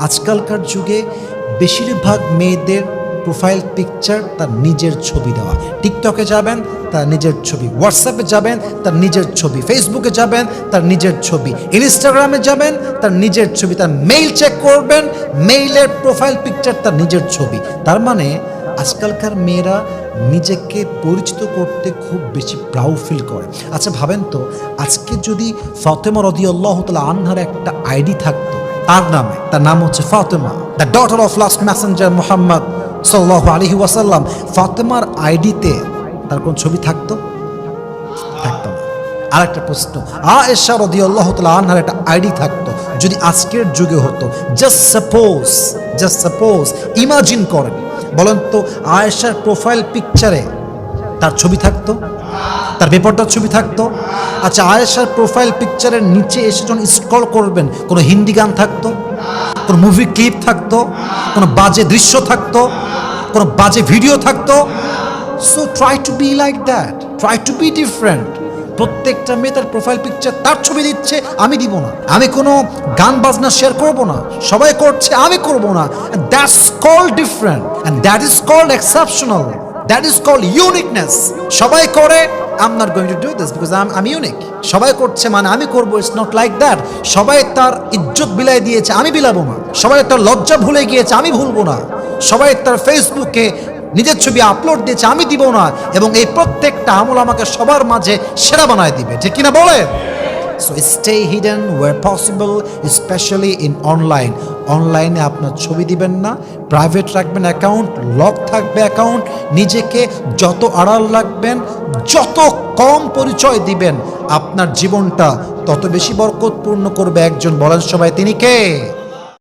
আজকালকার যুগে বেশিরভাগ মেয়েদের প্রোফাইল পিকচার তার নিজের ছবি দেওয়া। টিকটকে যাবেন তার নিজের ছবি, হোয়াটসঅ্যাপে যাবেন তার নিজের ছবি, ফেসবুকে যাবেন তার নিজের ছবি, ইনস্টাগ্রামে যাবেন তার নিজের ছবি, তার মেইল চেক করবেন মেইলের প্রোফাইল পিকচার তার নিজের ছবি। তার মানে আজকালকার মেয়েরা নিজেকে পরিচিত করতে খুব বেশি প্রাউড ফিল করে। আচ্ছা ভাবেন তো, আজকে যদি ফাতেমা রাদিয়াল্লাহু তাআলা আনহার একটা আইডি থাকতো তার নামে, তার নাম হচ্ছে Fatema, the daughter of last Messenger Muhammad সাল্লাল্লাহু আলাইহি ওয়াসাল্লাম, ফাতেমার আইডিতে তার কোন ছবি থাকতো? থাকতো না। আরেকটা প্রশ্ন, আয়েশা রাদিয়াল্লাহু তাআলা আনহার একটা আইডি থাকতো, যদি আজকের যুগে হতো, জাস্ট সাপোজ ইমাজিন করেন, বলেন তো আয়েশার প্রোফাইল পিকচারে তার ছবি থাকতো? তার পেপারটার ছবি থাকতো? আচ্ছা, আয়েশার প্রোফাইল পিকচারের নিচে এসে যখন স্ক্রল করবেন, কোনো হিন্দি গান থাকতো? কোনো মুভি ক্লিপ থাকতো? কোনো বাজে দৃশ্য থাকতো? কোনো বাজে ভিডিও থাকতো? So try to be like that, try to B different. প্রত্যেকটা মেয়ে তার প্রোফাইল পিকচার তার ছবি দিচ্ছে, আমি দিব না। আমি কোনো গান বাজনা শেয়ার করব না, সবাই করছে আমি করব না। That's called different and that is called exceptional, that is called uniqueness. সবাই করে, I'm not going to do this because I'm unique. সবাই করছে মানে আমি করব, ইটস নট লাইক দ্যাট। সবাই তার ইজ্জত বিলাই দিয়েছে, আমি বিলাবো না। সবাই তার লজ্জা ভুলে গিয়েছে, আমি ভুলবো না। সবাই তার ফেসবুকে নিজের ছবি আপলোড দিয়েছে, আমি দিব না। এবং এই প্রত্যেকটা আমল আমাকে সবার মাঝে সেরা বানায় দিবে, ঠিক কিনা বলে? So stay hidden where possible, specially in online. অনলাইনে আপনার ছবি দিবেন না, প্রাইভেট রাখবেন অ্যাকাউন্ট, লক থাকবে অ্যাকাউন্ট। নিজেকে যত আড়াল রাখবেন, যত কম পরিচয় দিবেন, আপনার জীবনটা তত বেশি বরকতপূর্ণ করবে একজন। বলেন সবাই, তিনি কে?